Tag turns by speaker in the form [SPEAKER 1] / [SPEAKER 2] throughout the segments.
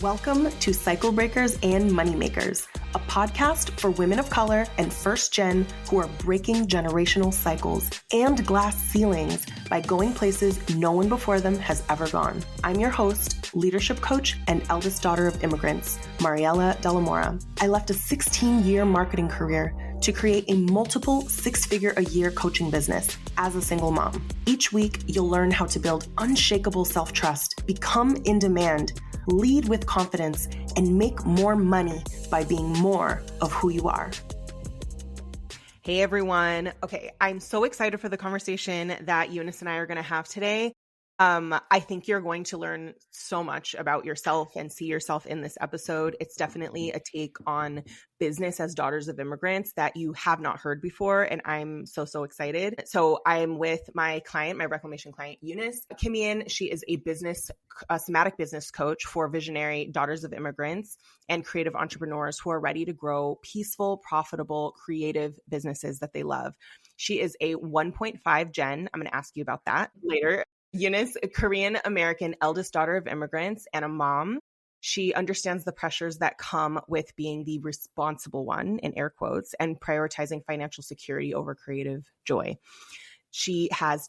[SPEAKER 1] Welcome to Cycle Breakers and Moneymakers, a podcast for women of color and first gen who are breaking generational cycles and glass ceilings by going places no one before them has ever gone. I'm your host, leadership coach, and eldest daughter of immigrants, Mariela Delamora. I left a 16-year marketing career to create a multiple six-figure-a-year coaching business as a single mom. Each week, you'll learn how to build unshakable self-trust, become in demand, lead with confidence, and make more money by being more of who you are. Hey everyone. Okay, I'm so excited for the conversation that Eunice and I are going to have today. I think you're going to learn so much about yourself and see yourself in this episode. It's definitely a take on business as daughters of immigrants that you have not heard before. And I'm so excited. So I'm with my client, my Reclamation client, Eunice Kimian. She is a somatic business coach for visionary daughters of immigrants and creative entrepreneurs who are ready to grow peaceful, profitable, creative businesses that they love. She is a 1.5 gen. I'm going to ask you about that later. Eunice, a Korean American eldest daughter of immigrants and a mom. She understands the pressures that come with being the responsible one, in air quotes, and prioritizing financial security over creative joy. She has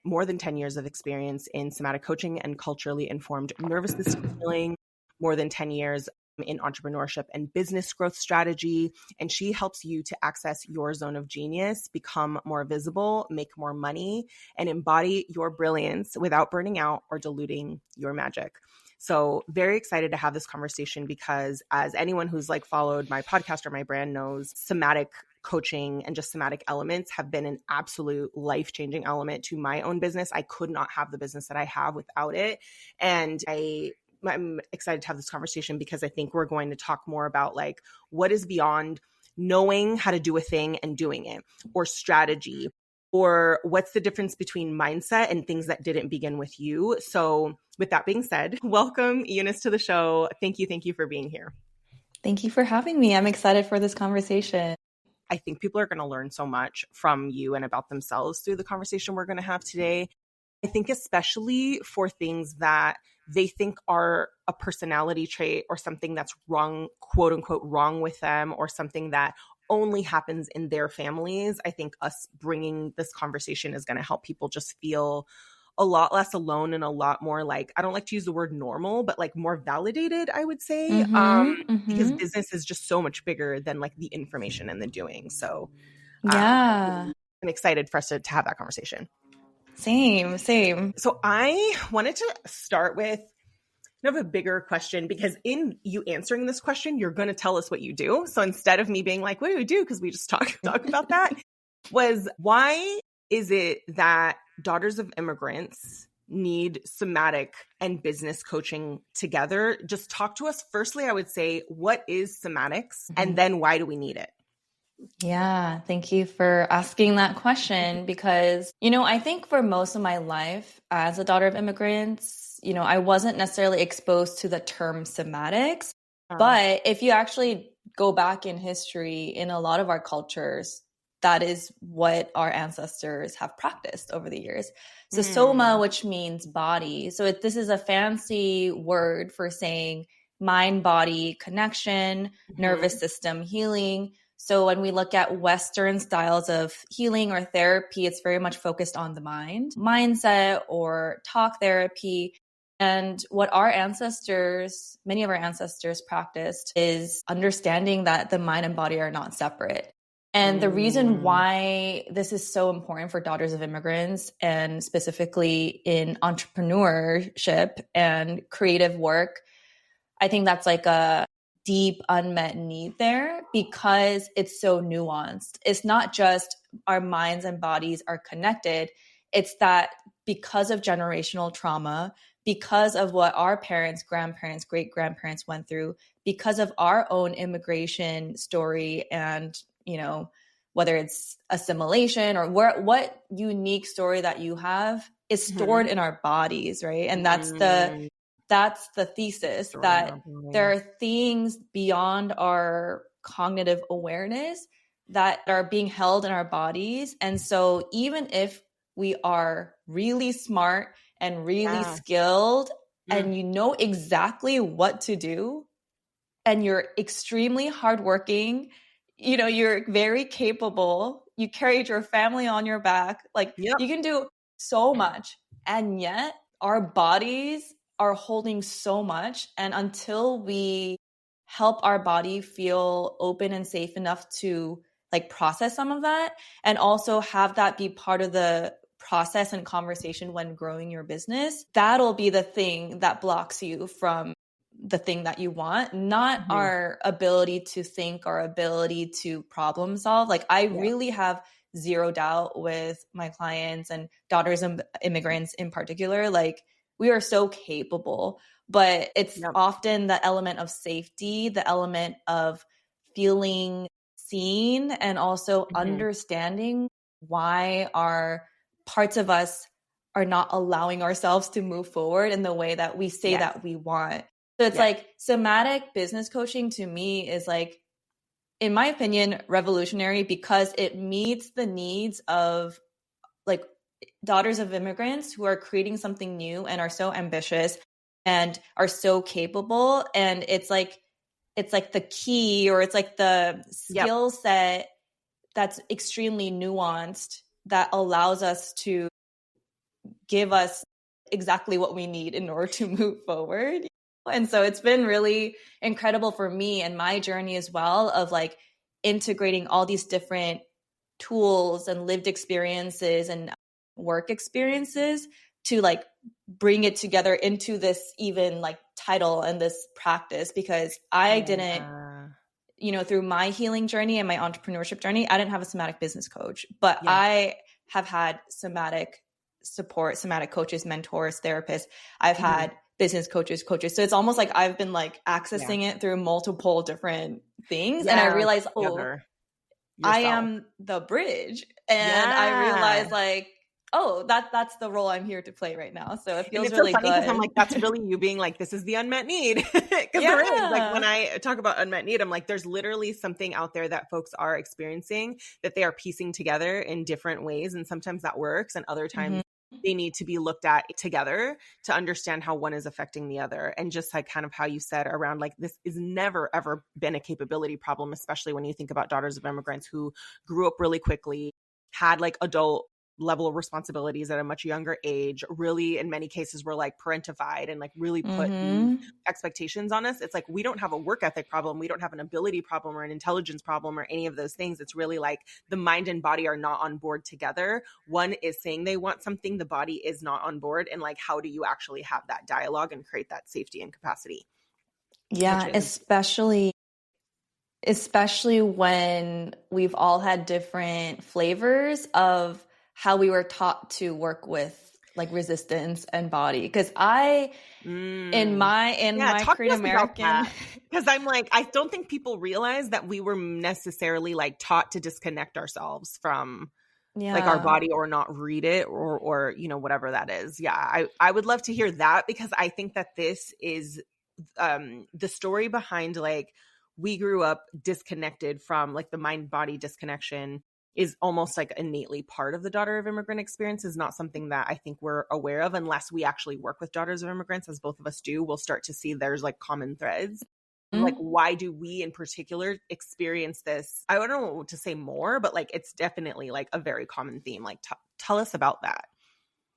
[SPEAKER 1] more than 10 years of experience in somatic coaching and culturally informed nervous system healing, more than 10 years in entrepreneurship and business growth strategy. And she helps you to access your zone of genius, become more visible, make more money, and embody your brilliance without burning out or diluting your magic. So very excited to have this conversation because as anyone who's followed my podcast or my brand knows, somatic coaching and just somatic elements have been an absolute life-changing element to my own business. I could not have the business that I have without it. And I'm excited to have this conversation because I think we're going to talk more about what is beyond knowing how to do a thing and doing it, or strategy, or what's the difference between mindset and things that didn't begin with you. So with that being said, welcome Eunice to the show. Thank you for being here.
[SPEAKER 2] Thank you for having me. I'm excited for this conversation.
[SPEAKER 1] I think people are going to learn so much from you and about themselves through the conversation we're going to have today. I think especially for things that they think are a personality trait or something that's wrong, quote unquote, wrong with them, or something that only happens in their families. I think us bringing this conversation is going to help people just feel a lot less alone and a lot more I don't like to use the word normal, but more validated, I would say, because business is just so much bigger than the information and the doing. So
[SPEAKER 2] yeah,
[SPEAKER 1] I'm excited for us to have that conversation.
[SPEAKER 2] Same.
[SPEAKER 1] So I wanted to start with kind of a bigger question, because in you answering this question, you're going to tell us what you do. So instead of me being what do we do? Because we just talk about that, was why is it that daughters of immigrants need somatic and business coaching together? Just talk to us. Firstly, I would say, what is somatics? And then why do we need it?
[SPEAKER 2] Yeah, thank you for asking that question because, I think for most of my life as a daughter of immigrants, I wasn't necessarily exposed to the term somatics. But if you actually go back in history, in a lot of our cultures, that is what our ancestors have practiced over the years. So soma, which means body. So this is a fancy word for saying mind-body connection, nervous system healing. So when we look at Western styles of healing or therapy, it's very much focused on the mindset or talk therapy. And what many of our ancestors practiced is understanding that the mind and body are not separate. And the reason why this is so important for daughters of immigrants, and specifically in entrepreneurship and creative work, I think that's a deep unmet need there because it's so nuanced. It's not just our minds and bodies are connected. It's that because of generational trauma, because of what our parents, grandparents, great-grandparents went through, because of our own immigration story and, whether it's assimilation or what unique story that you have is stored in our bodies, right? And that's the thesis, that there are things beyond our cognitive awareness that are being held in our bodies. And so even if we are really smart and really skilled and you know exactly what to do, and you're extremely hardworking, you know, you're very capable, you carried your family on your back, like
[SPEAKER 1] Yep.
[SPEAKER 2] you can do so much, and yet our bodies are holding so much. And until we help our body feel open and safe enough to like process some of that, and also have that be part of the process and conversation when growing your business, that'll be the thing that blocks you from the thing that you want, not our ability to think, our ability to problem solve. Like I really have zero doubt with my clients and daughters of immigrants in particular. Like we are so capable, but it's often the element of safety, the element of feeling seen, and also understanding why our parts of us are not allowing ourselves to move forward in the way that we say that we want. So it's like somatic business coaching to me is like, in my opinion, revolutionary because it meets the needs of like daughters of immigrants who are creating something new and are so ambitious and are so capable. And it's like the key, or it's like the skill set that's extremely nuanced that allows us to give us exactly what we need in order to move forward. And so it's been really incredible for me and my journey as well of like integrating all these different tools and lived experiences and work experiences to like bring it together into this even like title and this practice, because I didn't, you know, through my healing journey and my entrepreneurship journey, I didn't have a somatic business coach, but I have had somatic support, somatic coaches, mentors, therapists. I've had business coaches. So it's almost like I've been like accessing it through multiple different things. And I realized, I am the bridge. And I realized like, oh, that's the role I'm here to play right now. So it feels really
[SPEAKER 1] so funny
[SPEAKER 2] good.
[SPEAKER 1] because I'm like, that's really you being like, this is the unmet need. Because there is, like, when I talk about unmet need, I'm like, there's literally something out there that folks are experiencing that they are piecing together in different ways. And sometimes that works. And other times they need to be looked at together to understand how one is affecting the other. And just like kind of how you said around like, this is never, ever been a capability problem, especially when you think about daughters of immigrants who grew up really quickly, had like adult level of responsibilities at a much younger age, really in many cases were like parentified and like really put these expectations on us. It's like, we don't have a work ethic problem. We don't have an ability problem or an intelligence problem or any of those things. It's really like the mind and body are not on board together. One is saying they want something, the body is not on board. And like, how do you actually have that dialogue and create that safety and capacity?
[SPEAKER 2] Yeah, especially when we've all had different flavors of how we were taught to work with like resistance and body. Because in my Korean American,
[SPEAKER 1] because I'm like, I don't think people realize that we were necessarily like taught to disconnect ourselves from like our body or not read it or you know, whatever that is. I would love to hear that, because I think that this is the story behind like, we grew up disconnected from like the mind body disconnection is almost like innately part of the daughter of immigrant experience, is not something that I think we're aware of unless we actually work with daughters of immigrants, as both of us do. We'll start to see there's like common threads. Like, why do we in particular experience this? I don't know what to say more, but like, it's definitely like a very common theme. Like, tell us about that.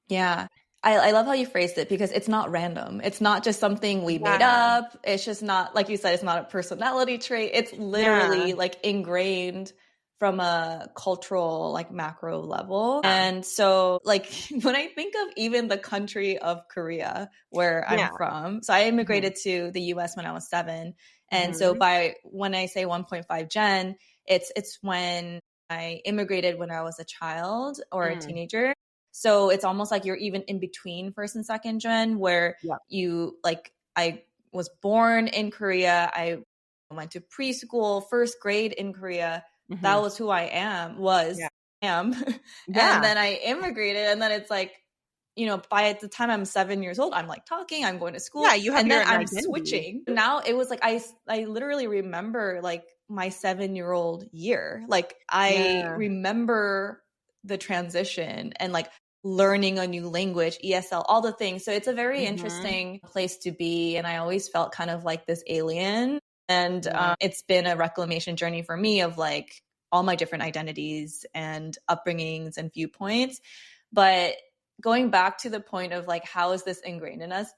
[SPEAKER 2] Yeah. I love how you phrased it, because it's not random. It's not just something we made up. It's just not, like you said, it's not a personality trait. It's literally like ingrained from a cultural, like macro level. And so like when I think of even the country of Korea, where I'm from, so I immigrated to the US when I was 7. And so when I say 1.5 gen, it's when I immigrated when I was a child or a teenager. So it's almost like you're even in between first and second gen, where you like, I was born in Korea. I went to preschool, first grade in Korea. That was who I am. And then I immigrated, and then it's like, you know, by the time I'm 7 years old, I'm like talking, I'm going to school, and then I'm switching. Now it was like, I literally remember like my 7-year-old year. Like I remember the transition and like learning a new language, ESL, all the things. So it's a very interesting place to be. And I always felt kind of like this alien. And it's been a reclamation journey for me of like all my different identities and upbringings and viewpoints. But going back to the point of like, how is this ingrained in us?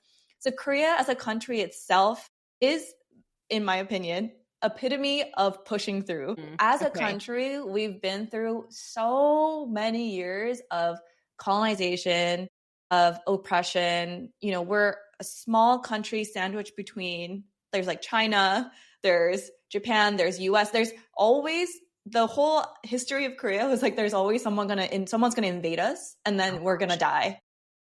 [SPEAKER 2] So Korea as a country itself is, in my opinion, epitome of pushing through. As a country, we've been through so many years of colonization, of oppression. You know, we're a small country sandwiched between, there's like China, there's Japan, there's US. There's always, the whole history of Korea was like, there's always someone's gonna invade us, and then we're gonna die.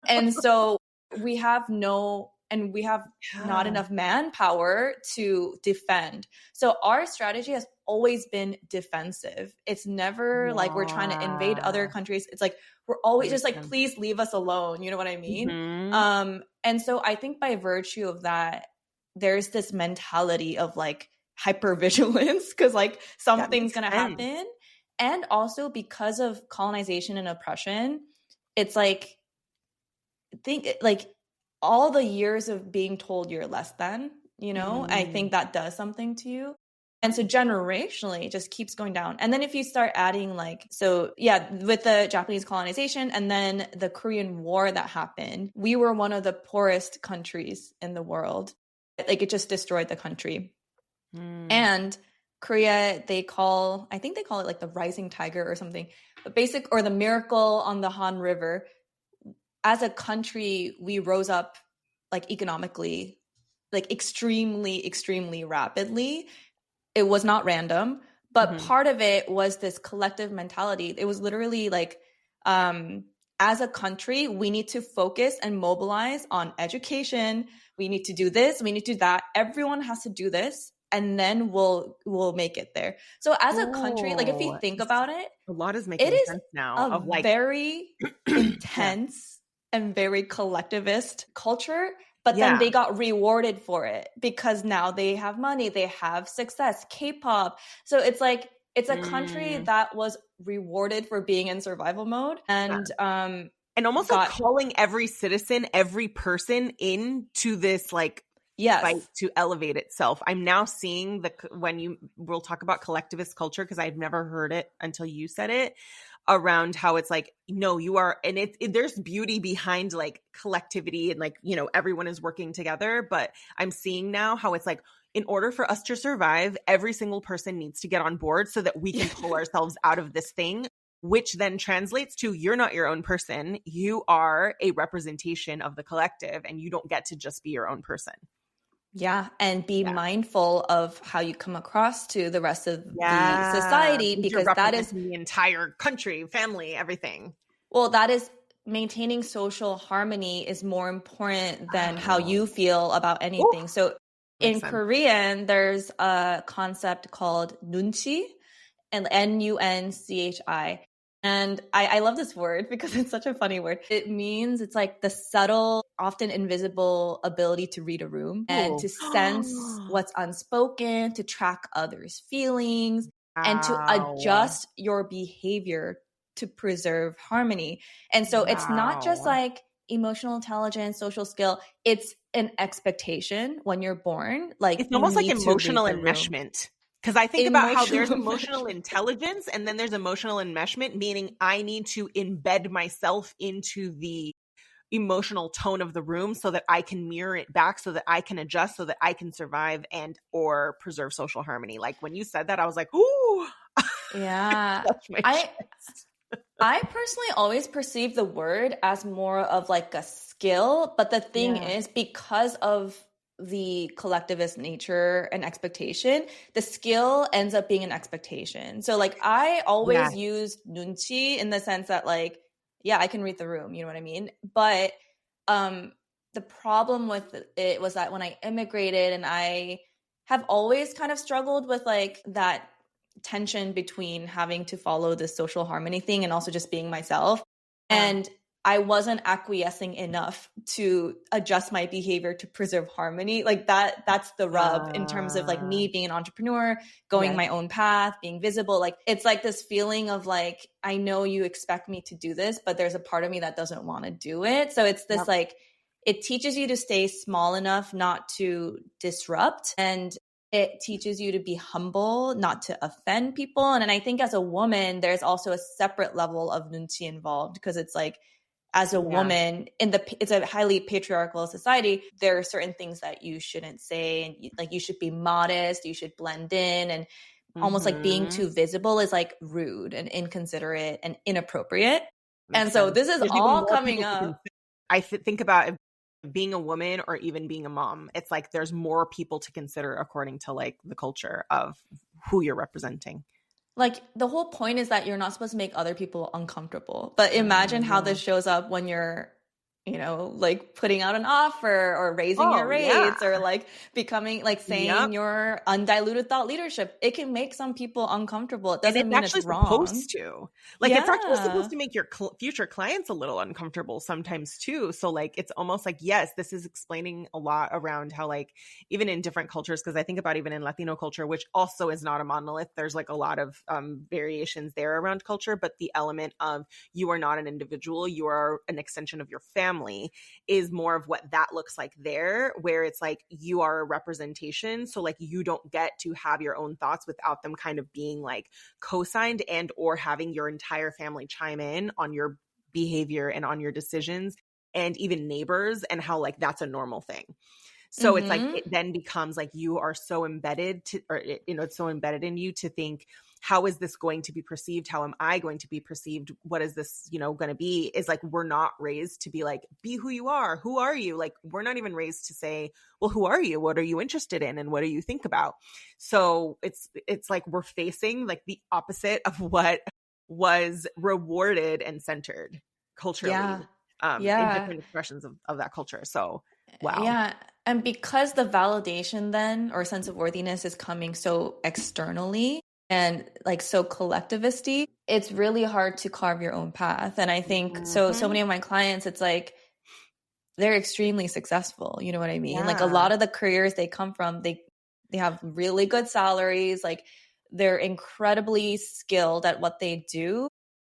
[SPEAKER 2] And so we have not enough manpower to defend. So our strategy has always been defensive. It's never like we're trying to invade other countries. It's like we're always just like, please leave us alone. You know what I mean? And so I think by virtue of that, there's this mentality of like hypervigilance, because like something's gonna happen. And also because of colonization and oppression, it's like, think like all the years of being told you're less than, you know, I think that does something to you. And so generationally, it just keeps going down. And then if you start adding like, so yeah, with the Japanese colonization and then the Korean War that happened, we were one of the poorest countries in the world. Like it just destroyed the country. And Korea, I think they call it like the rising tiger or something, but or the miracle on the Han River. As a country, we rose up like economically, like extremely, extremely rapidly. It was not random, but part of it was this collective mentality. It was literally like, as a country, we need to focus and mobilize on education. We need to do this. We need to do that. Everyone has to do this, and then we'll make it there. So as a country, like if you think about it,
[SPEAKER 3] a lot is making sense now.
[SPEAKER 2] Of like very intense and very collectivist culture, but then they got rewarded for it because now they have money, they have success, K-pop. So it's like, it's a country that was rewarded for being in survival mode, and
[SPEAKER 3] almost like calling every citizen, every person into this like fight to elevate itself. I'm now seeing we'll talk about collectivist culture, because I've never heard it until you said it, around how it's like, no, you are, and there's beauty behind like collectivity and like, you know, everyone is working together. But I'm seeing now how it's like, in order for us to survive, every single person needs to get on board so that we can pull ourselves out of this thing, which then translates to, you're not your own person. You are a representation of the collective, and you don't get to just be your own person.
[SPEAKER 2] Yeah, and be mindful of how you come across to the rest of the society, because that is
[SPEAKER 3] the entire country, family, everything.
[SPEAKER 2] Well, that is, maintaining social harmony is more important than how you feel about anything. Ooh, so in Korean, there's a concept called nunchi, and Nunchi. And I love this word because it's such a funny word. It means, it's like the subtle, often invisible ability to read a room and to sense what's unspoken, to track others' feelings, and to adjust your behavior to preserve harmony. And so it's not just like emotional intelligence, social skill. It's an expectation when you're born. Like,
[SPEAKER 3] it's almost like emotional enmeshment. Because I think about how there's emotional intelligence, and then there's emotional enmeshment, meaning I need to embed myself into the emotional tone of the room so that I can mirror it back, so that I can adjust, so that I can survive and or preserve social harmony. Like when you said that, I was like, ooh.
[SPEAKER 2] Yeah. I personally always perceive the word as more of like a skill. But the thing is, because of the collectivist nature and expectation, the skill ends up being an expectation. So like I always use nunchi in the sense that like, I can read the room, you know what I mean? But the problem with it was that when I immigrated, and I have always kind of struggled with like that tension between having to follow this social harmony thing and also just being myself. And I wasn't acquiescing enough to adjust my behavior to preserve harmony. Like that's the rub in terms of like me being an entrepreneur, going my own path, being visible. Like it's like this feeling of like, I know you expect me to do this, but there's a part of me that doesn't want to do it. So it's this like, it teaches you to stay small enough not to disrupt, and it teaches you to be humble, not to offend people. And I think as a woman, there's also a separate level of nunchi involved, because it's like, as a woman it's a highly patriarchal society. There are certain things that you shouldn't say, and like you should be modest, you should blend in, and almost like being too visible is like rude and inconsiderate and inappropriate. And so this is all coming up.
[SPEAKER 3] I think about being a woman or even being a mom. It's like there's more people to consider according to like the culture of who you're representing.
[SPEAKER 2] Like the whole point is that you're not supposed to make other people uncomfortable. But imagine how this shows up when you're, you know, like putting out an offer or raising your rates or like becoming like saying your undiluted thought leadership. It can make some people uncomfortable. It doesn't mean it's wrong.
[SPEAKER 3] Supposed to. Like it's actually supposed to make your future clients a little uncomfortable sometimes too. So like it's almost like, yes, this is explaining a lot around how like even in different cultures, because I think about even in Latino culture, which also is not a monolith, there's like a lot of variations there around culture, but the element of you are not an individual, you are an extension of your family is more of what that looks like there, where it's like you are a representation. So like you don't get to have your own thoughts without them kind of being like co-signed and or having your entire family chime in on your behavior and on your decisions, and even neighbors, and how like that's a normal thing. So it's like it then becomes like you are so embedded to, or you know, it's so embedded in you to think, how is this going to be perceived? How am I going to be perceived? What is this, you know, going to be? Is like, we're not raised to be like, be who you are. Who are you? Like, we're not even raised to say, well, who are you? What are you interested in? And what do you think about? So it's like we're facing like the opposite of what was rewarded and centered culturally in different expressions of that culture. So, wow.
[SPEAKER 2] Yeah. And because the validation then or sense of worthiness is coming so externally and like so collectivistic, it's really hard to carve your own path. And I think so many of my clients, it's like they're extremely successful. You know what I mean? Like a lot of the careers they come from, they have really good salaries. Like they're incredibly skilled at what they do.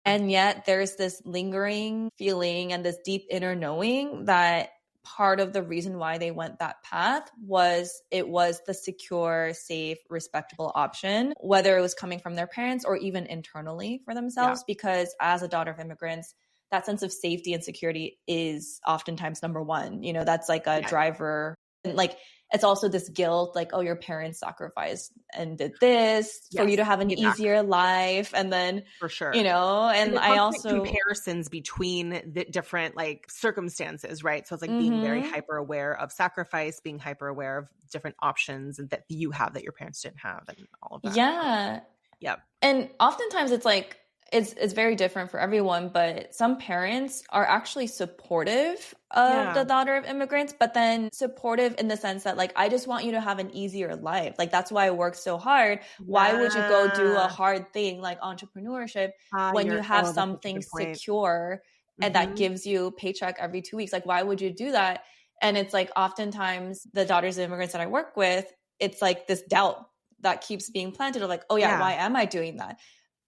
[SPEAKER 2] And yet there's this lingering feeling and this deep inner knowing that part of the reason why they went that path was it was the secure, safe, respectable option, whether it was coming from their parents or even internally for themselves. Because as a daughter of immigrants, that sense of safety and security is oftentimes number one. You know, that's like a driver. And like, it's also this guilt, like, oh, your parents sacrificed and did this for you to have an easier life. And then,
[SPEAKER 3] for sure,
[SPEAKER 2] you know, and I also
[SPEAKER 3] comparisons between the different like circumstances, right? So it's like being very hyper aware of sacrifice, being hyper aware of different options that you have that your parents didn't have, and all of that.
[SPEAKER 2] Yeah.
[SPEAKER 3] Yep.
[SPEAKER 2] And oftentimes it's like, it's very different for everyone, but some parents are actually supportive of the daughter of immigrants, but then supportive in the sense that like, I just want you to have an easier life. Like, that's why I work so hard. Why would you go do a hard thing like entrepreneurship when you have something secure and that gives you a paycheck every 2 weeks? Like, why would you do that? And it's like, oftentimes the daughters of immigrants that I work with, it's like this doubt that keeps being planted of like, oh yeah, why am I doing that?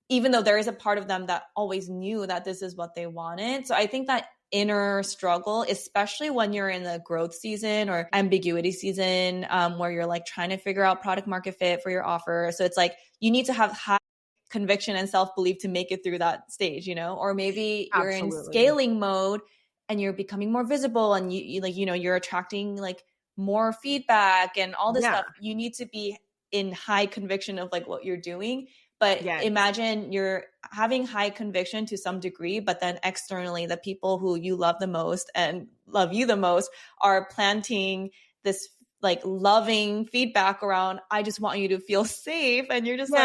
[SPEAKER 2] Even though there is a part of them that always knew that this is what they wanted. So I think that inner struggle, especially when you're in the growth season or ambiguity season, where you're like trying to figure out product market fit for your offer. So it's like, you need to have high conviction and self-belief to make it through that stage, you know, or maybe you're in scaling mode and you're becoming more visible and you like, you know, you're attracting like more feedback and all this stuff. You need to be in high conviction of like what you're doing. But imagine you're having high conviction to some degree, but then externally, the people who you love the most and love you the most are planting this like loving feedback around, I just want you to feel safe. And you're just like,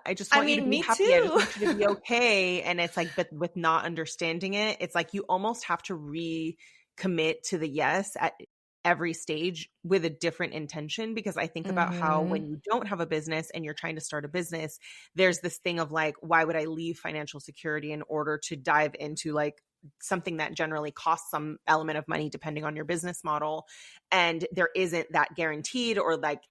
[SPEAKER 3] I just want you to be happy. Too. I just want you to be okay. And it's like, but with not understanding it, it's like you almost have to recommit to the yes at every stage with a different intention, because I think about how when you don't have a business and you're trying to start a business, there's this thing of like, why would I leave financial security in order to dive into like something that generally costs some element of money depending on your business model. And there isn't that guaranteed, or like,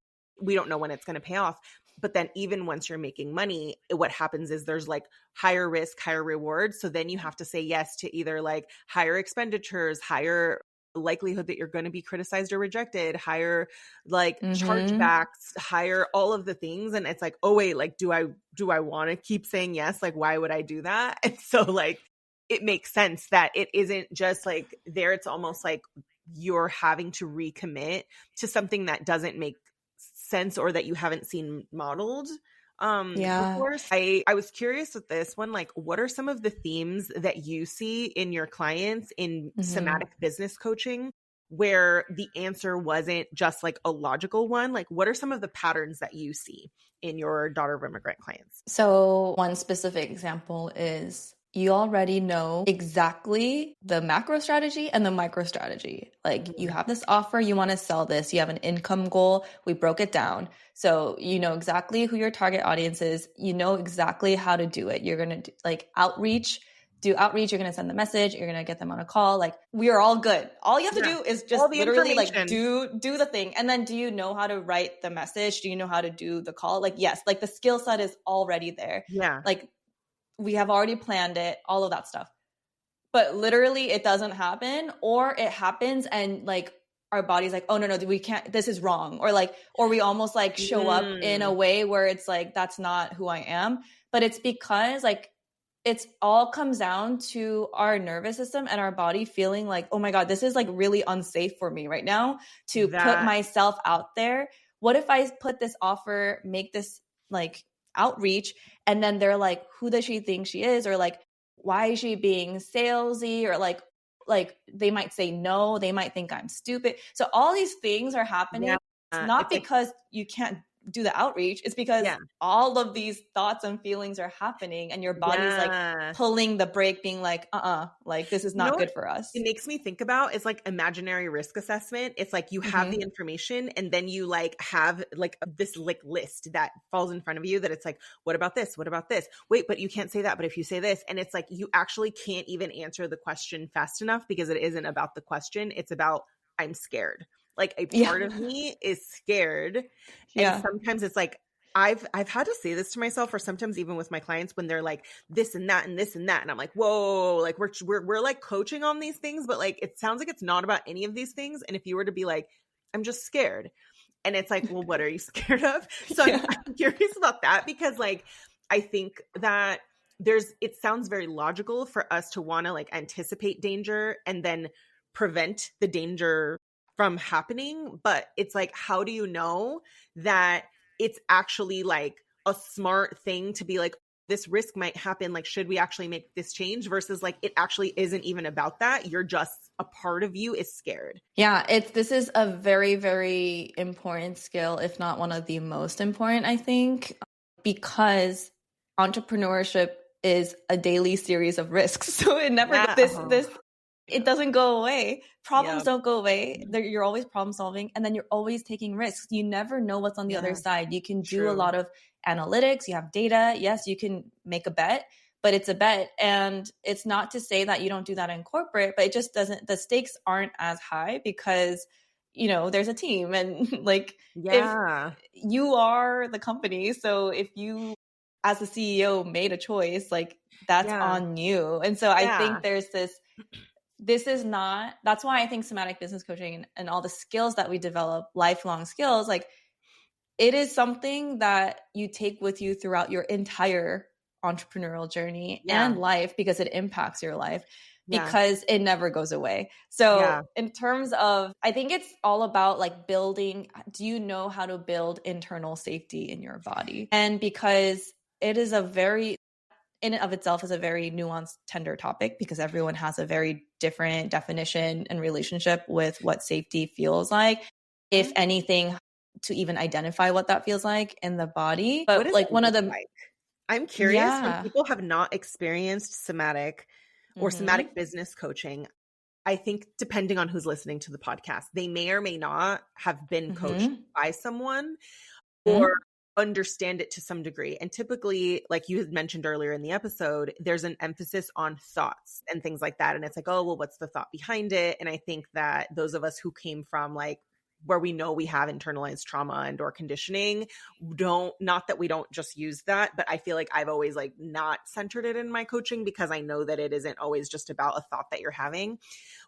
[SPEAKER 3] we don't know when it's going to pay off. But then even once you're making money, what happens is there's like higher risk, higher reward. So then you have to say yes to either like higher expenditures, higher likelihood that you're going to be criticized or rejected, higher like chargebacks, higher all of the things. And it's like, oh wait, like, do I want to keep saying yes? Like, why would I do that? And so like, it makes sense that it isn't just like there. It's almost like you're having to recommit to something that doesn't make sense or that you haven't seen modeled before. I was curious with this one, like, what are some of the themes that you see in your clients in somatic business coaching where the answer wasn't just like a logical one? Like, what are some of the patterns that you see in your daughter of immigrant clients?
[SPEAKER 2] So one specific example is you already know exactly the macro strategy and the micro strategy. Like you have this offer, you want to sell this, you have an income goal, we broke it down. So you know exactly who your target audience is, you know exactly how to do it. You're going to like do outreach, you're going to send the message, you're going to get them on a call. Like we are all good. All you have to do is just literally like do the thing. And then do you know how to write the message? Do you know how to do the call? Like, yes, like the skill set is already there.
[SPEAKER 3] Yeah.
[SPEAKER 2] Like we have already planned it, all of that stuff. But literally it doesn't happen, or it happens and like our body's like, oh no, we can't, this is wrong. Or like, or we almost like show up in a way where it's like, that's not who I am. But it's because like, it's all comes down to our nervous system and our body feeling like, oh my God, this is like really unsafe for me right now to put myself out there. What if I put this offer, make this like outreach, and then they're like, who does she think she is? Or like, why is she being salesy? Or like they might say no, they might think I'm stupid. So all these things are happening. It's not because you can't do the outreach. It's because all of these thoughts and feelings are happening and your body's like pulling the brake, being like, like this is not good for us.
[SPEAKER 3] It makes me think about is like imaginary risk assessment. It's like you have the information and then you like have like this like list that falls in front of you that it's like, what about this? What about this? Wait, but you can't say that. But if you say this, and it's like, you actually can't even answer the question fast enough because it isn't about the question. It's about, I'm scared. Like a part of me is scared. And sometimes it's like, I've had to say this to myself, or sometimes even with my clients when they're like this and that and this and that. And I'm like, whoa, like we're like coaching on these things, but like, it sounds like it's not about any of these things. And if you were to be like, I'm just scared. And it's like, well, what are you scared of? So I'm curious about that because like, I think that it sounds very logical for us to want to like anticipate danger and then prevent the danger from happening. But it's like, how do you know that it's actually like a smart thing to be like, this risk might happen. Like, should we actually make this change versus like, it actually isn't even about that. You're just a part of you is scared.
[SPEAKER 2] Yeah. This is a very, very important skill, if not one of the most important, I think, because entrepreneurship is a daily series of risks. So it never, it doesn't go away. Problems don't go away. You're always problem solving, and then you're always taking risks. You never know what's on the other side. You can do a lot of analytics. You have data. Yes, you can make a bet, but it's a bet. And it's not to say that you don't do that in corporate, but it just doesn't, the stakes aren't as high because, you know, there's a team and like, if you are the company. So if you, as the CEO, made a choice, like that's on you. And so I think there's this is not, that's why I think somatic business coaching and all the skills that we develop, lifelong skills, like it is something that you take with you throughout your entire entrepreneurial journey and life, because it impacts your life, because it never goes away. So in terms of, I think it's all about like building, do you know how to build internal safety in your body? And because it is in and of itself is a very nuanced, tender topic, because everyone has a very different definition and relationship with what safety feels like, if anything, to even identify what that feels like in the body. But like one of the,
[SPEAKER 3] I'm curious, when people have not experienced somatic or somatic business coaching, I think depending on who's listening to the podcast, they may or may not have been coached by someone, or understand it to some degree. And typically, like you had mentioned earlier in the episode, there's an emphasis on thoughts and things like that. And it's like, oh, well, what's the thought behind it? And I think that those of us who came from like where we know we have internalized trauma and or conditioning, not that we don't just use that, but I feel like I've always like not centered it in my coaching because I know that it isn't always just about a thought that you're having.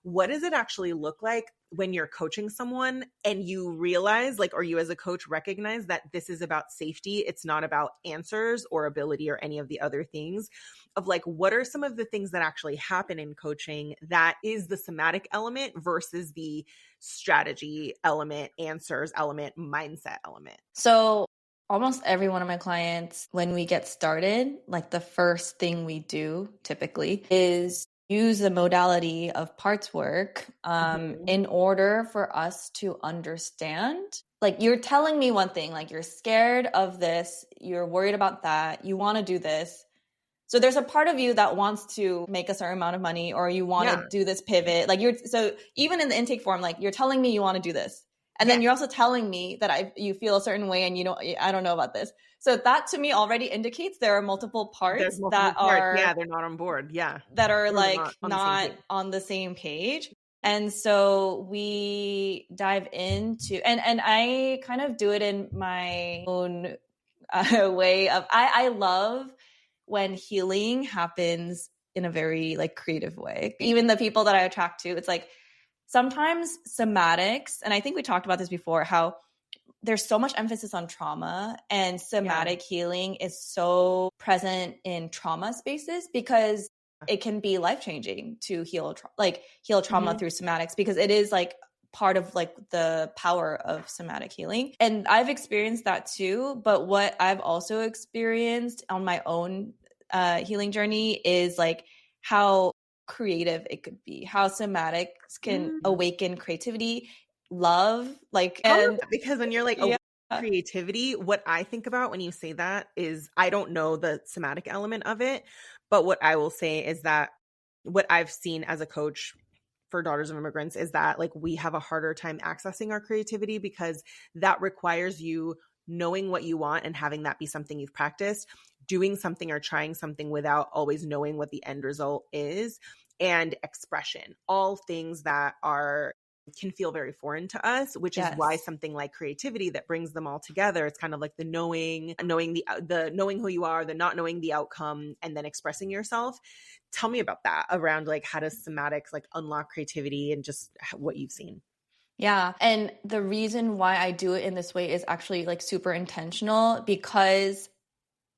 [SPEAKER 3] What does it actually look like when you're coaching someone and you realize, like, or you as a coach recognize that this is about safety? It's not about answers or ability or any of the other things of like, what are some of the things that actually happen in coaching that is the somatic element versus the strategy element, answers element, mindset element?
[SPEAKER 2] So almost every one of my clients, when we get started, like the first thing we do typically is use the modality of parts work in order for us to understand. Like you're telling me one thing, like you're scared of this, you're worried about that, you want to do this. So there's a part of you that wants to make a certain amount of money, or you want to do this pivot. Like so even in the intake form, like you're telling me you want to do this. And then you're also telling me that you feel a certain way and I don't know about this. So that to me already indicates there are multiple parts that are
[SPEAKER 3] they're not on board. Yeah.
[SPEAKER 2] That are like not on the same page. And so we dive into, and I kind of do it in my own way of, I love when healing happens in a very like creative way. Even the people that I attract to, it's like sometimes somatics, and I think we talked about this before, how there's so much emphasis on trauma, and somatic healing is so present in trauma spaces because it can be life-changing to heal trauma through somatics, because it is like part of like the power of somatic healing. And I've experienced that too. But what I've also experienced on my own healing journey is like how creative it could be, how somatics can awaken creativity, love, like, and
[SPEAKER 3] because when you're like creativity, what I think about when you say that is, I don't know the somatic element of it, but what I will say is that what I've seen as a coach for daughters of immigrants is that like we have a harder time accessing our creativity because that requires you knowing what you want and having that be something you've practiced, doing something or trying something without always knowing what the end result is, and expression, all things that can feel very foreign to us, which is why something like creativity that brings them all together, it's kind of like the knowing who you are, the not knowing the outcome, and then expressing yourself. Tell me about that around like how does somatics like unlock creativity and just what you've seen.
[SPEAKER 2] Yeah. And the reason why I do it in this way is actually like super intentional, because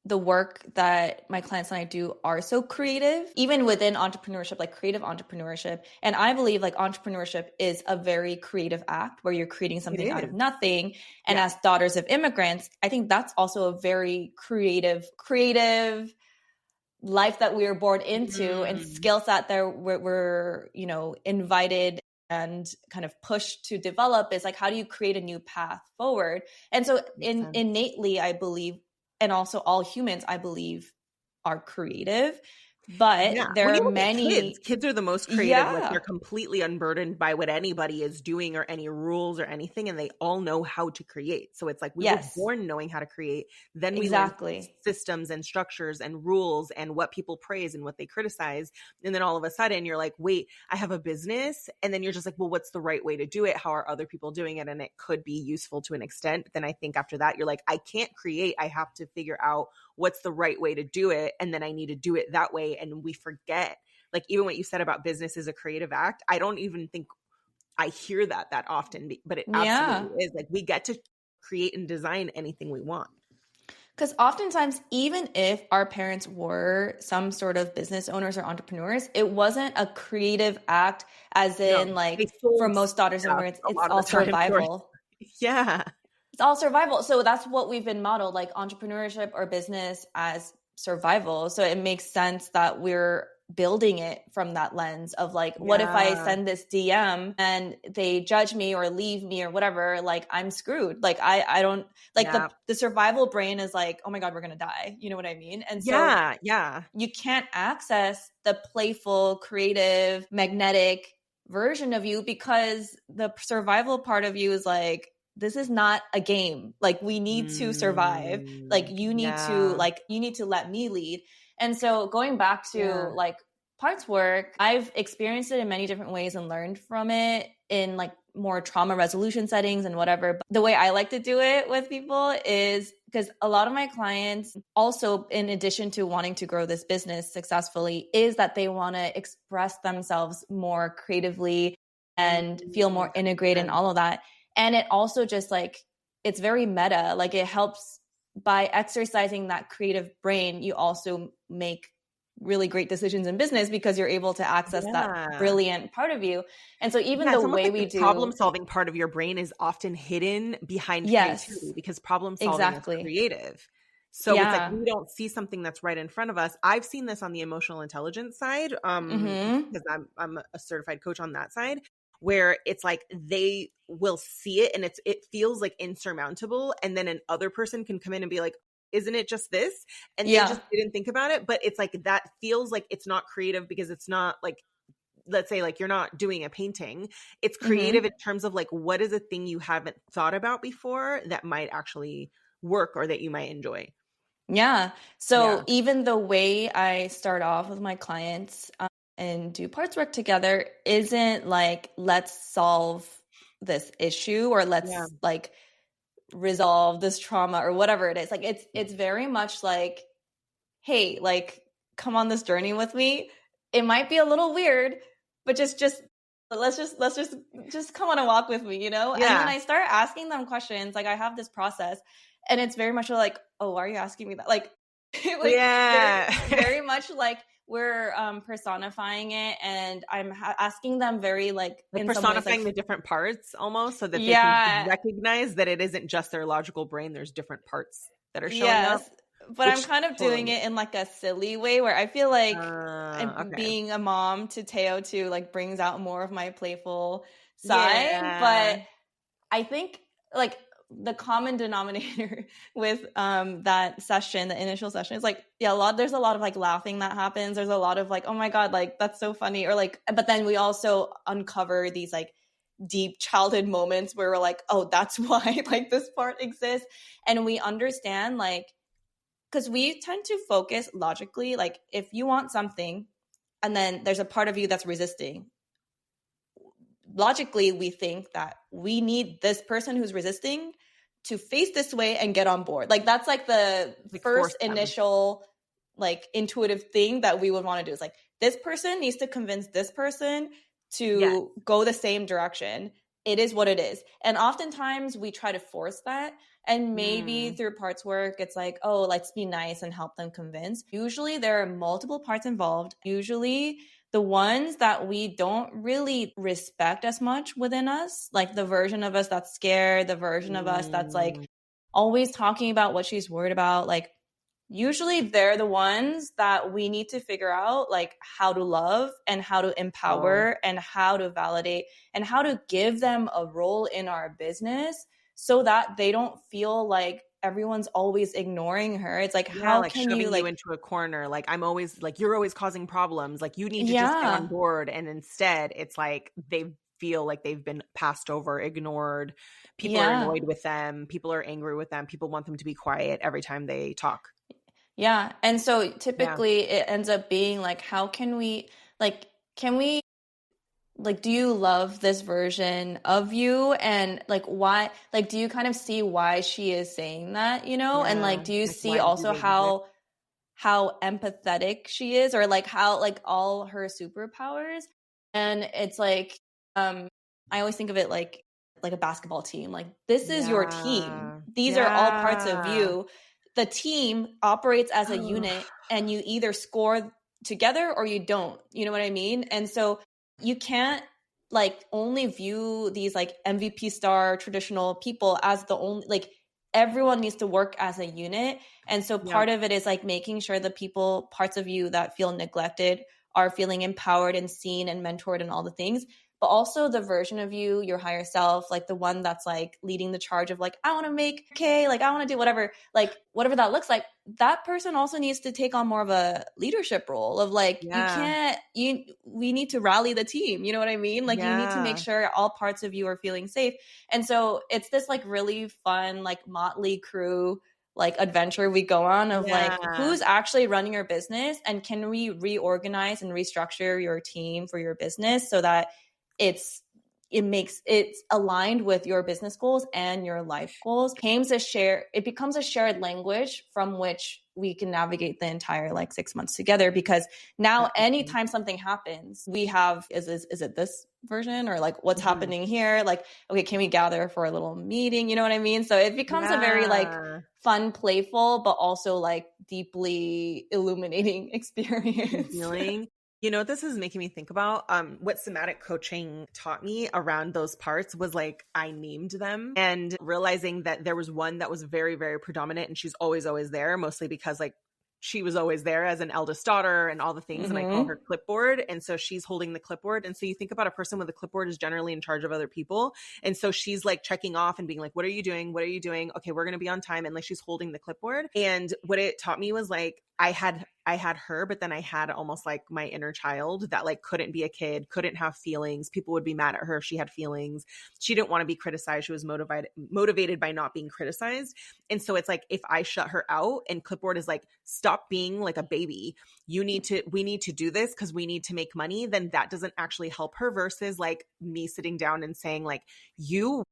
[SPEAKER 2] the work that my clients and I do are so creative, even within entrepreneurship, like creative entrepreneurship. And I believe like entrepreneurship is a very creative act where you're creating something out of nothing. And as daughters of immigrants, I think that's also a very creative life that we were born into, and skill set that we're invited and kind of pushed to develop is like, how do you create a new path forward? And so innately, I believe, and also all humans, I believe, are creative. But there are many
[SPEAKER 3] kids are the most creative. Like they're completely unburdened by what anybody is doing or any rules or anything, and they all know how to create. So it's like we were born knowing how to create. Then we learn systems and structures and rules and what people praise and what they criticize. And then all of a sudden you're like, wait, I have a business. And then you're just like, well, what's the right way to do it? How are other people doing it? And it could be useful to an extent. But then I think after that, you're like, I can't create. I have to figure out what's the right way to do it. And then I need to do it that way. And we forget, like, even what you said about business is a creative act. I don't even think I hear that often, but it absolutely is. Like, we get to create and design anything we want.
[SPEAKER 2] Because oftentimes, even if our parents were some sort of business owners or entrepreneurs, it wasn't a creative act, as in like for most daughters of immigrants, it's all survival. It's all survival. So that's what we've been modeled, like entrepreneurship or business as survival. So it makes sense that we're building it from that lens of like, what if I send this DM and they judge me or leave me or whatever, like I'm screwed. Like I don't like the survival brain is like, oh my God, we're going to die. You know what I mean? And so you can't access the playful, creative, magnetic version of you because the survival part of you is like, this is not a game. Like, we need to survive. Like, you need to let me lead. And so going back to like parts work, I've experienced it in many different ways and learned from it in like more trauma resolution settings and whatever. But the way I like to do it with people is because a lot of my clients also, in addition to wanting to grow this business successfully, is that they want to express themselves more creatively and feel more integrated and all of that. And it also just like, it's very meta. Like, it helps by exercising that creative brain. You also make really great decisions in business because you're able to access that brilliant part of you. And so even the way we do
[SPEAKER 3] problem solving part of your brain is often hidden behind creativity, because problem solving is creative. So it's like, we don't see something that's right in front of us. I've seen this on the emotional intelligence side, because I'm a certified coach on that side, where it's like they will see it and it feels like insurmountable. And then another person can come in and be like, isn't it just this? And they just didn't think about it. But it's like, that feels like it's not creative because it's not like, let's say like you're not doing a painting. It's creative in terms of like, what is a thing you haven't thought about before that might actually work or that you might enjoy?
[SPEAKER 2] Yeah. So even the way I start off with my clients and do parts work together isn't like, let's solve this issue or let's like resolve this trauma or whatever it is. Like, it's very much like, hey, like, come on this journey with me. It might be a little weird, but let's just come on a walk with me, you know? And when I start asking them questions, like, I have this process and it's very much like, oh, why are you asking me that? Like, very much like we're personifying it, and I'm asking them very like in
[SPEAKER 3] personifying
[SPEAKER 2] some ways, like,
[SPEAKER 3] the different parts almost, so that they can recognize that it isn't just their logical brain. There's different parts that are showing up.
[SPEAKER 2] But I'm kind of doing it in like a silly way where I feel like being a mom to Teo too, like, brings out more of my playful side. But I think like the common denominator with that session, the initial session, is like, there's a lot of like laughing that happens. There's a lot of like, oh my God, like, that's so funny. Or like, but then we also uncover these like deep childhood moments where we're like, oh, that's why like this part exists. And we understand, like, because we tend to focus logically, like, if you want something and then there's a part of you that's resisting, logically we think that we need this person who's resisting to face this way and get on board. Like, that's like the first initial like intuitive thing that we would want to do, is like, this person needs to convince this person to go the same direction. It is what it is. And oftentimes we try to force that. And maybe through parts work, it's like, oh, let's be nice and help them convince. Usually there are multiple parts involved. Usually the ones that we don't really respect as much within us, like the version of us that's scared, the version of us that's like always talking about what she's worried about, like, usually they're the ones that we need to figure out like how to love and how to empower and how to validate and how to give them a role in our business so that they don't feel like everyone's always ignoring her. It's like, how
[SPEAKER 3] like
[SPEAKER 2] can
[SPEAKER 3] shoving
[SPEAKER 2] you like
[SPEAKER 3] you into a corner? Like, I'm always like, you're always causing problems. Like, you need to just get on board. And instead it's like, they feel like they've been passed over, ignored. People are annoyed with them. People are angry with them. People want them to be quiet every time they talk.
[SPEAKER 2] Yeah. And so typically it ends up being like, how can we, like, do you love this version of you? And like, why, like, do you kind of see why she is saying that, you know? And like, do you see also how empathetic she is, or like how, like, all her superpowers? And it's like, I always think of it like a basketball team. Like, this is your team. These are all parts of you. The team operates as a unit, and you either score together or you don't. You know what I mean? And so you can't like only view these like MVP star traditional people as the only, like, everyone needs to work as a unit. And so part of it is like making sure the parts of you that feel neglected are feeling empowered and seen and mentored and all the things, but also the version of you, your higher self, like the one that's like leading the charge of like, I want to make K, like I want to do whatever, like whatever that looks like. That person also needs to take on more of a leadership role of like, we need to rally the team. You know what I mean? Like you need to make sure all parts of you are feeling safe. And so it's this like really fun, like motley crew, like adventure we go on of like who's actually running your business, and can we reorganize and restructure your team for your business so that it's aligned with your business goals and your life goals. It becomes a shared language from which we can navigate the entire like 6 months together, because now anytime something happens, we have, is it this version or like what's happening here? Like, okay, can we gather for a little meeting? You know what I mean? So it becomes a very like fun, playful, but also like deeply illuminating experience.
[SPEAKER 3] Feeling. You know what this is making me think about? What somatic coaching taught me around those parts was like I named them, and realizing that there was one that was very, very predominant, and she's always there, mostly because like she was always there as an eldest daughter and all the things. And I call her clipboard. And so she's holding the clipboard. And so you think about a person with a clipboard is generally in charge of other people. And so she's like checking off and being like, what are you doing? What are you doing? Okay, we're going to be on time. And like, she's holding the clipboard. And what it taught me was like, I had her, but then I had almost like my inner child that like couldn't be a kid, couldn't have feelings. People would be mad at her if she had feelings. She didn't want to be criticized. She was motivated by not being criticized. And so it's like, if I shut her out, and clipboard is like, stop being like a baby. We need to do this because we need to make money. Then that doesn't actually help her, versus like me sitting down and saying like, you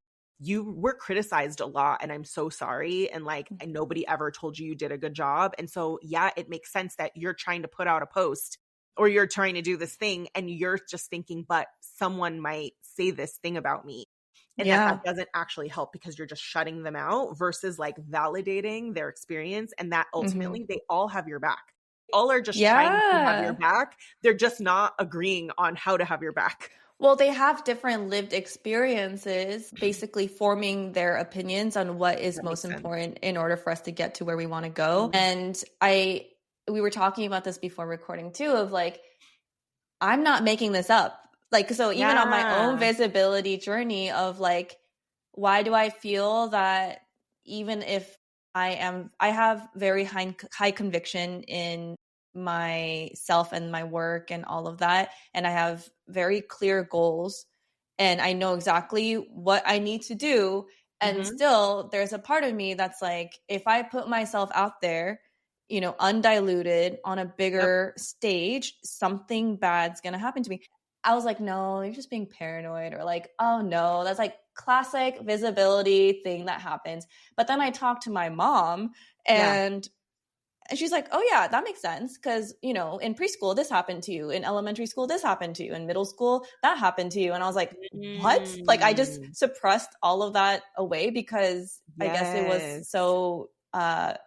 [SPEAKER 3] were criticized a lot, and I'm so sorry. And like, and nobody ever told you did a good job. And so, yeah, it makes sense that you're trying to put out a post or you're trying to do this thing, and you're just thinking, but someone might say this thing about me. And that doesn't actually help, because you're just shutting them out versus like validating their experience. And that ultimately they all have your back. All are just trying to have your back. They're just not agreeing on how to have your back.
[SPEAKER 2] Well, they have different lived experiences, basically forming their opinions on what is most important in order for us to get to where we want to go. And we were talking about this before recording too, of like, I'm not making this up. Like, so even on my own visibility journey of like, why do I feel that even if I have very high conviction in myself and my work and all of that, and I have very clear goals, and I know exactly what I need to do, and still there's a part of me that's like, if I put myself out there, you know, undiluted on a bigger stage, something bad's gonna happen to me. I was like, no, you're just being paranoid, or like, oh no, that's like classic visibility thing that happens. But then I talked to my mom, and she's like, oh yeah, that makes sense. Cause you know, in preschool, this happened to you. In elementary school, this happened to you. In middle school, that happened to you. And I was like, what? Like, I just suppressed all of that away because I guess it was so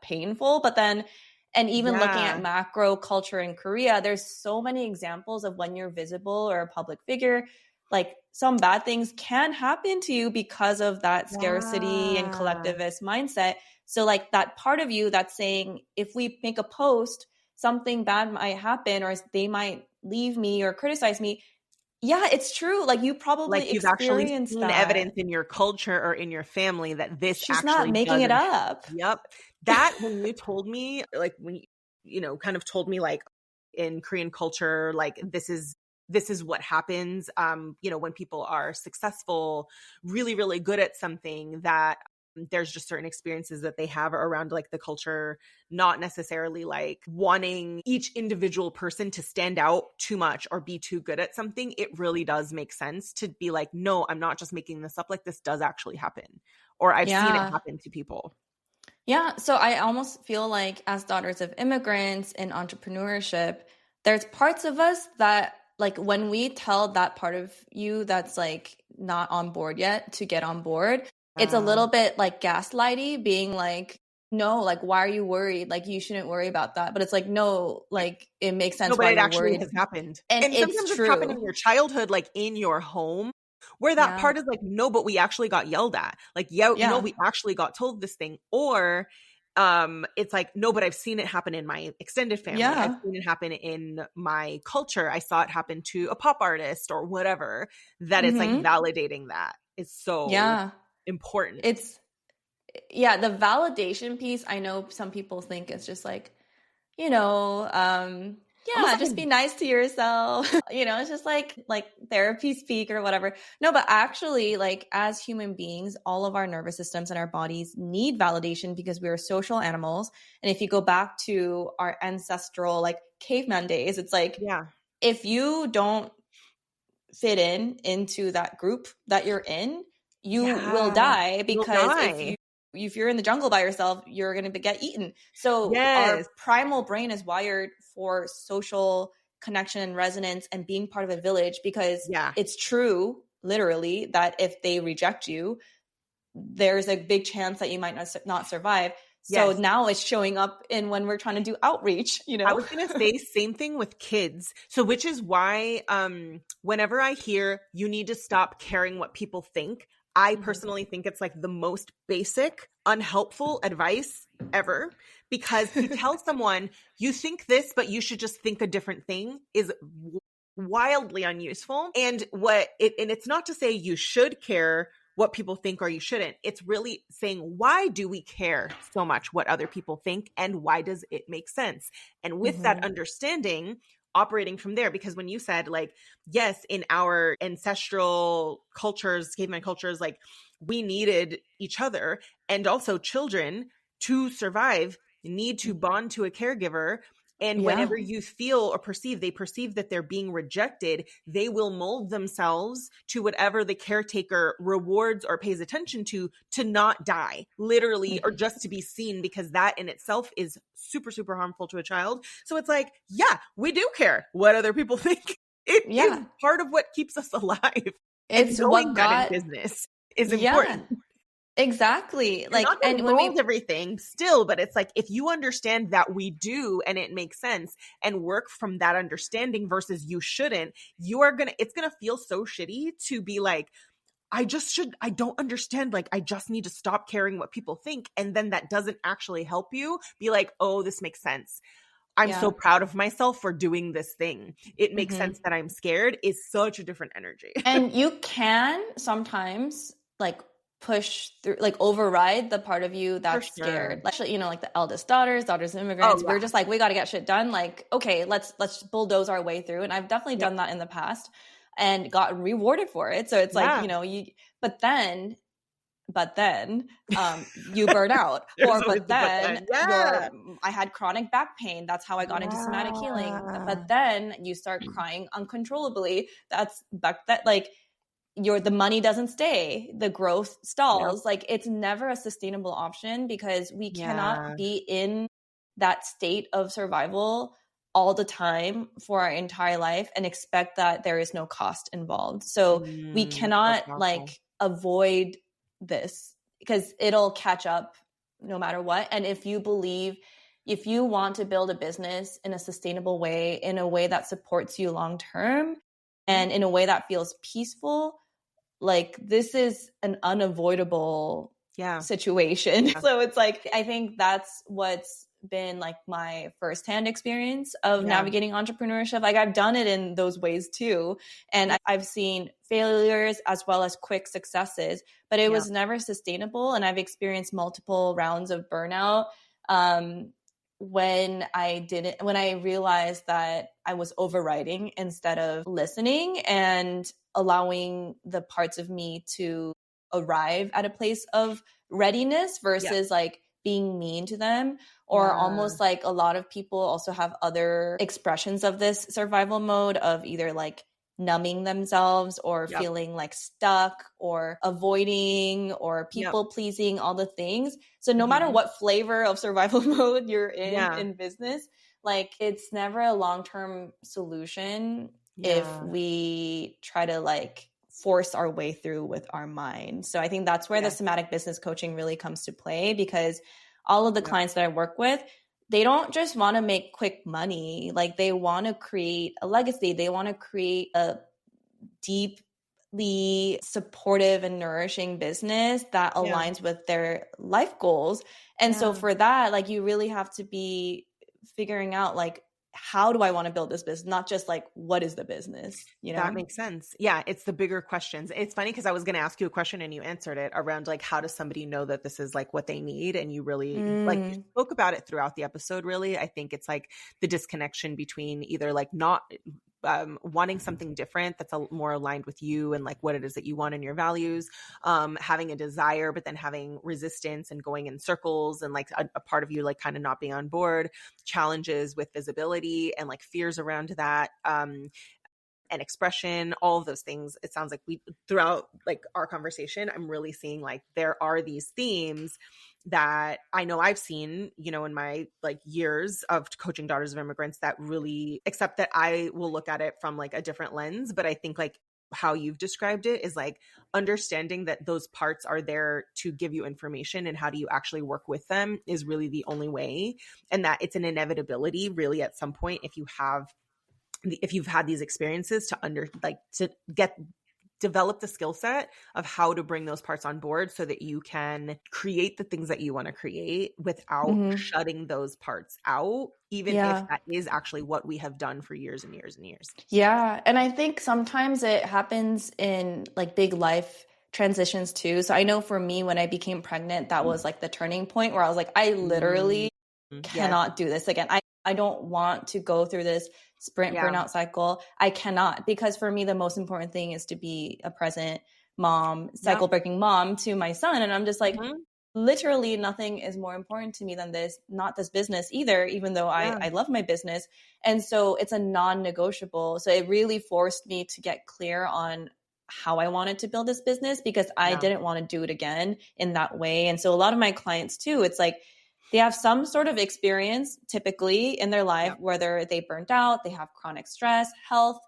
[SPEAKER 2] painful. But then, and even looking at macro culture in Korea, there's so many examples of when you're visible or a public figure, like some bad things can happen to you because of that scarcity and collectivist mindset. So like that part of you that's saying, if we make a post, something bad might happen, or they might leave me or criticize me. Yeah, it's true. Like you probably
[SPEAKER 3] like you've actually seen evidence in your culture or in your family that this
[SPEAKER 2] she's not making it up.
[SPEAKER 3] Yep. That when you told me, like when you know, kind of told me like in Korean culture, like this is what happens, you know, when people are successful, really, really good at something, that there's just certain experiences that they have around like the culture, not necessarily like wanting each individual person to stand out too much or be too good at something. It really does make sense to be like, no, I'm not just making this up. Like this does actually happen, or I've seen it happen to people.
[SPEAKER 2] Yeah. So I almost feel like as daughters of immigrants in entrepreneurship, there's parts of us that like when we tell that part of you that's like not on board yet to get on board, it's a little bit like gaslighty, being like, no, like, why are you worried? Like, you shouldn't worry about that. But it's like, no, like, it makes sense why you're worried.
[SPEAKER 3] Has happened. And sometimes it's happened in your childhood, like in your home, where that part is like, no, but we actually got yelled at. Like, no, we actually got told this thing. Or it's like, no, but I've seen it happen in my extended family. I've seen it happen in my culture. I saw it happen to a pop artist or whatever, that it's like validating that is so important.
[SPEAKER 2] The validation piece, I know some people think it's just like, just be nice to yourself. It's just like therapy speak or whatever. No, but actually, like, as human beings, all of our nervous systems and our bodies need validation because we are social animals. And if you go back to our ancestral, like, caveman days, it's like, if you don't fit into that group that you're in, you will die, because if you're in the jungle by yourself, you're going to get eaten. So our primal brain is wired for social connection and resonance and being part of a village, because it's true, literally, that if they reject you, there's a big chance that you might not survive. So now it's showing up in when we're trying to do outreach,
[SPEAKER 3] I was going to say same thing with kids. So which is why whenever I hear you need to stop caring what people think, I personally think it's like the most basic, unhelpful advice ever, because to tell someone you think this, but you should just think a different thing is wildly unuseful. And it's not to say you should care what people think or you shouldn't. It's really saying, why do we care so much what other people think, and why does it make sense? And with that understanding, operating from there, because when you said, like, yes, in our ancestral cultures, caveman cultures, like, we needed each other, and also children to survive need to bond to a caregiver. And whenever you feel or they perceive that they're being rejected, they will mold themselves to whatever the caretaker rewards or pays attention to not die, literally, or just to be seen, because that in itself is super, super harmful to a child. So it's like, we do care what other people think. It is part of what keeps us alive.
[SPEAKER 2] It's
[SPEAKER 3] knowing that in business is important.
[SPEAKER 2] Exactly. Like,
[SPEAKER 3] and when we everything still, but it's like, if you understand that we do and it makes sense, and work from that understanding versus you shouldn't, it's gonna feel so shitty to be like, I don't understand. Like, I just need to stop caring what people think. And then that doesn't actually help you be like, oh, this makes sense. I'm so proud of myself for doing this thing. It makes sense that I'm scared is such a different energy.
[SPEAKER 2] And you can sometimes, like, push through, like, override the part of you that's scared. Like, like the eldest daughters of immigrants, we're just like, we got to get shit done. Like, okay, let's bulldoze our way through. And I've definitely done that in the past and gotten rewarded for it. So it's like, but then you burn out, or I had chronic back pain. That's how I got into somatic healing. But then you start crying uncontrollably. The money doesn't stay, the growth stalls. Like, it's never a sustainable option, because we cannot be in that state of survival all the time for our entire life and expect that there is no cost involved. So we cannot avoid this, because it'll catch up no matter what. And if you want to build a business in a sustainable way, in a way that supports you long term, and in a way that feels peaceful, like, this is an unavoidable situation. So it's like, I think that's what's been like my firsthand experience of navigating entrepreneurship. Like, I've done it in those ways too. And I've seen failures as well as quick successes, but it was never sustainable. And I've experienced multiple rounds of burnout when I realized that I was overriding instead of listening and allowing the parts of me to arrive at a place of readiness versus like being mean to them, or almost like a lot of people also have other expressions of this survival mode of either like numbing themselves or feeling like stuck or avoiding or people pleasing, all the things. So no matter what flavor of survival mode you're in business, like, it's never a long-term solution if we try to like force our way through with our mind. So I think that's where the somatic business coaching really comes to play, because all of the clients that I work with, they don't just want to make quick money. Like, they want to create a legacy. They want to create a deep supportive and nourishing business that aligns with their life goals. And so for that, like, you really have to be figuring out, like, how do I want to build this business? Not just like, what is the business? You know?
[SPEAKER 3] That makes sense. Yeah. It's the bigger questions. It's funny because I was going to ask you a question and you answered it around like, how does somebody know that this is like what they need? And you really like you spoke about it throughout the episode. Really, I think it's like the disconnection between either like not wanting something different that's more aligned with you and like what it is that you want in your values, having a desire, but then having resistance and going in circles and like a part of you like kind of not being on board, challenges with visibility and like fears around that, and expression, all of those things. It sounds like we throughout like our conversation, I'm really seeing like there are these themes that I know I've seen, you know, in my like years of coaching daughters of immigrants that really, except that I will look at it from like a different lens. But I think like how you've described it is like understanding that those parts are there to give you information, and how do you actually work with them is really the only way. And that it's an inevitability really at some point if you've had these experiences to develop the skill set of how to bring those parts on board so that you can create the things that you want to create without shutting those parts out, even if that is actually what we have done for years and years and years.
[SPEAKER 2] Yeah. And I think sometimes it happens in like big life transitions too. So I know for me, when I became pregnant, that was like the turning point where I was like, I literally cannot do this again. I don't want to go through this sprint burnout cycle. I cannot, because for me, the most important thing is to be a present mom, cycle breaking mom to my son. And I'm just like, literally nothing is more important to me than this, not this business either, even though I love my business. And so it's a non-negotiable. So it really forced me to get clear on how I wanted to build this business, because I didn't want to do it again in that way. And so a lot of my clients too, it's like, they have some sort of experience typically in their life, whether they burnt out, they have chronic stress, health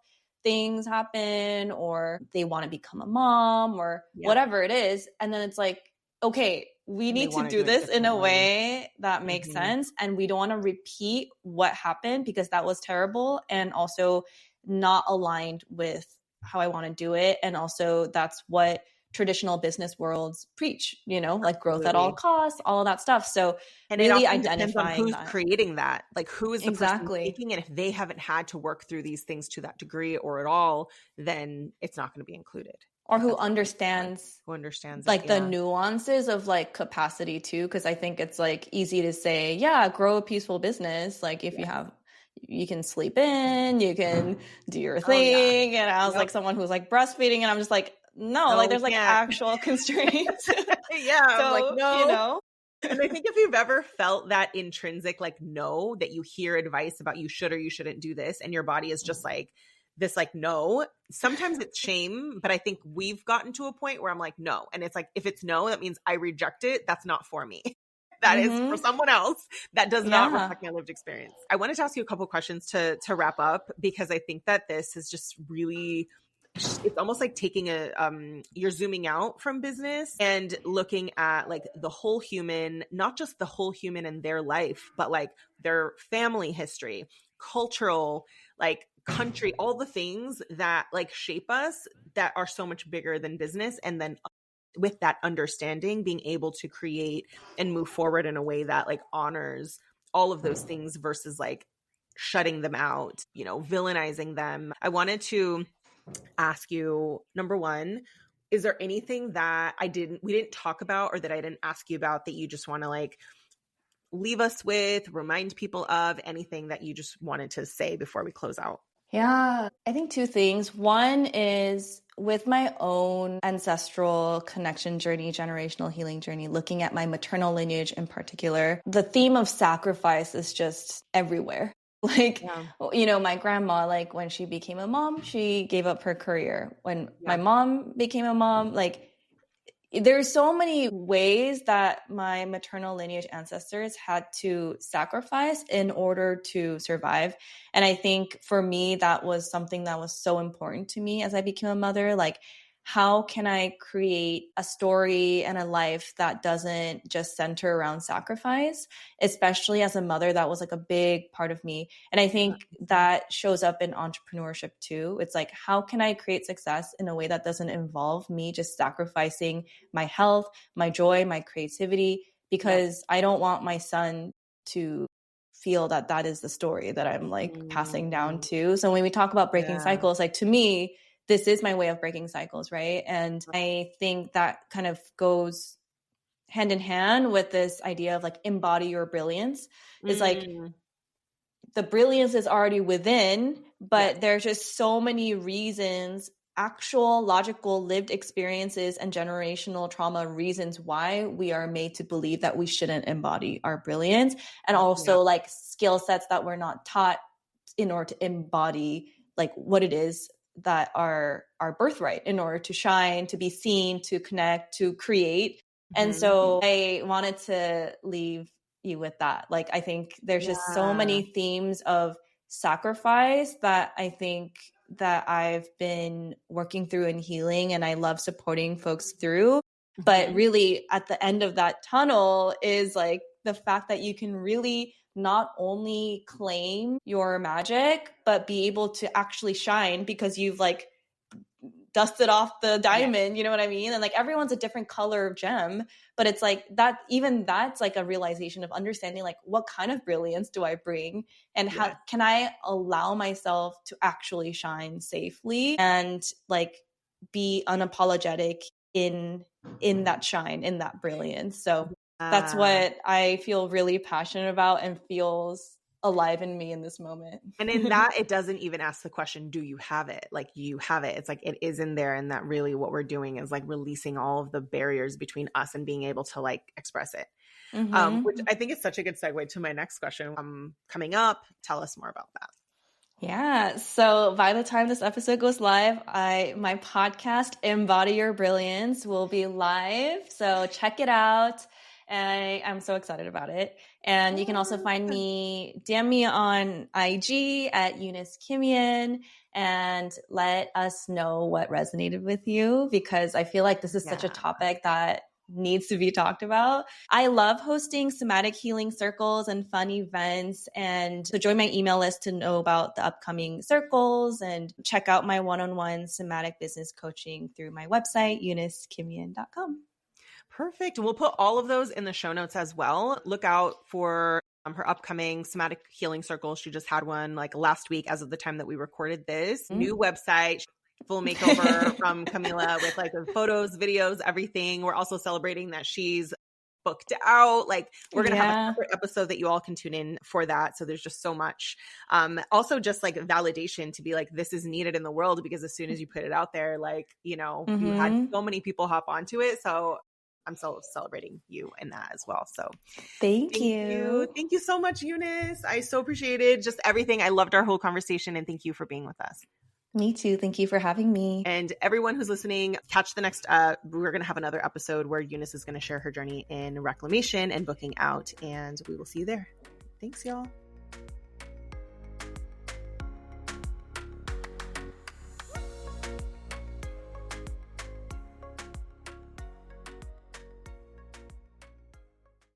[SPEAKER 2] things happen, or they want to become a mom or whatever it is. And then it's like, okay, we need to do this in a way that makes sense. And we don't want to repeat what happened because that was terrible and also not aligned with how I want to do it. And also that's what traditional business worlds preach, you know, like growth at all costs, all of that stuff. So
[SPEAKER 3] and really identifying who's creating that, like who is the person making it. If they haven't had to work through these things to that degree or at all, then it's not going to be included.
[SPEAKER 2] Or who understands like
[SPEAKER 3] it,
[SPEAKER 2] the nuances of like capacity too. Cause I think it's like easy to say, grow a peaceful business. Like if you can sleep in, you can do your thing. And I was like someone who's like breastfeeding, and I'm just like, no, like there's like actual constraints.
[SPEAKER 3] So, I'm like, no.
[SPEAKER 2] You know?
[SPEAKER 3] And I think if you've ever felt that intrinsic, like, no, that you hear advice about you should or you shouldn't do this, and your body is just like this, like, no, sometimes it's shame, but I think we've gotten to a point where I'm like, no. And it's like, if it's no, that means I reject it. That's not for me. That is for someone else. That does not reflect my lived experience. I wanted to ask you a couple questions to wrap up, because I think that this is just really, it's almost like taking you're zooming out from business and looking at like the whole human, not just the whole human in their life, but like their family history, cultural, like country, all the things that like shape us that are so much bigger than business. And then with that understanding, being able to create and move forward in a way that like honors all of those things versus like shutting them out, you know, villainizing them. I wanted to ask you, number one, is there anything that we didn't talk about or that I didn't ask you about that you just want to like leave us with, remind people of, anything that you just wanted to say before we close out?
[SPEAKER 2] Yeah, I think two things. One is with my own ancestral connection journey, generational healing journey, looking at my maternal lineage in particular, the theme of sacrifice is just everywhere. Like, you know, my grandma, like when she became a mom, she gave up her career. When my mom became a mom, like there's so many ways that my maternal lineage ancestors had to sacrifice in order to survive. And I think for me, that was something that was so important to me as I became a mother. Like, how can I create a story and a life that doesn't just center around sacrifice, especially as a mother. That was like a big part of me. And I think that shows up in entrepreneurship too. It's like, how can I create success in a way that doesn't involve me just sacrificing my health, my joy, my creativity, because I don't want my son to feel that that is the story that I'm like passing down to. So when we talk about breaking cycles, like to me, this is my way of breaking cycles, right? And I think that kind of goes hand in hand with this idea of like embody your brilliance. Is like the brilliance is already within, but there's just so many reasons, actual logical lived experiences and generational trauma reasons why we are made to believe that we shouldn't embody our brilliance, and also like skill sets that we're not taught in order to embody like what it is that are our birthright in order to shine, to be seen, to connect, to create. And so I wanted to leave you with that. Like, I think there's just so many themes of sacrifice that I think that I've been working through and healing, and I love supporting folks through. But really at the end of that tunnel is like the fact that you can really not only claim your magic, but be able to actually shine because you've like dusted off the diamond, you know what I mean? And like everyone's a different color of gem, but it's like that, even that's like a realization of understanding like what kind of brilliance do I bring, and how can I allow myself to actually shine safely and like be unapologetic in that shine, in that brilliance. So that's what I feel really passionate about and feels alive in me in this moment.
[SPEAKER 3] And in that, it doesn't even ask the question, do you have it? Like, you have it. It's like, it is in there. And that really what we're doing is like releasing all of the barriers between us and being able to like express it. Which I think is such a good segue to my next question. Coming up, tell us more about that.
[SPEAKER 2] Yeah. So by the time this episode goes live, my podcast, Embody Your Brilliance, will be live. So check it out. I'm so excited about it. And you can also find me, DM me on IG at Eunice Kimian, and let us know what resonated with you, because I feel like this is such a topic that needs to be talked about. I love hosting somatic healing circles and fun events. And so join my email list to know about the upcoming circles, and check out my one-on-one somatic business coaching through my website, eunicekimian.com.
[SPEAKER 3] Perfect. We'll put all of those in the show notes as well. Look out for her upcoming somatic healing circle. She just had one like last week as of the time that we recorded this. New website, full makeover from Camila with like photos, videos, everything. We're also celebrating that she's booked out. Like, we're going to have a separate episode that you all can tune in for that. So there's just so much. Also just like validation to be like, this is needed in the world, because as soon as you put it out there, like, you know, you had so many people hop onto it. So I'm so celebrating you in that as well. So
[SPEAKER 2] thank you.
[SPEAKER 3] Thank you so much, Eunice. I so appreciated just everything. I loved our whole conversation, and thank you for being with us.
[SPEAKER 2] Me too. Thank you for having me.
[SPEAKER 3] And everyone who's listening, catch the next, we're going to have another episode where Eunice is going to share her journey in reclamation and booking out, and we will see you there. Thanks, y'all.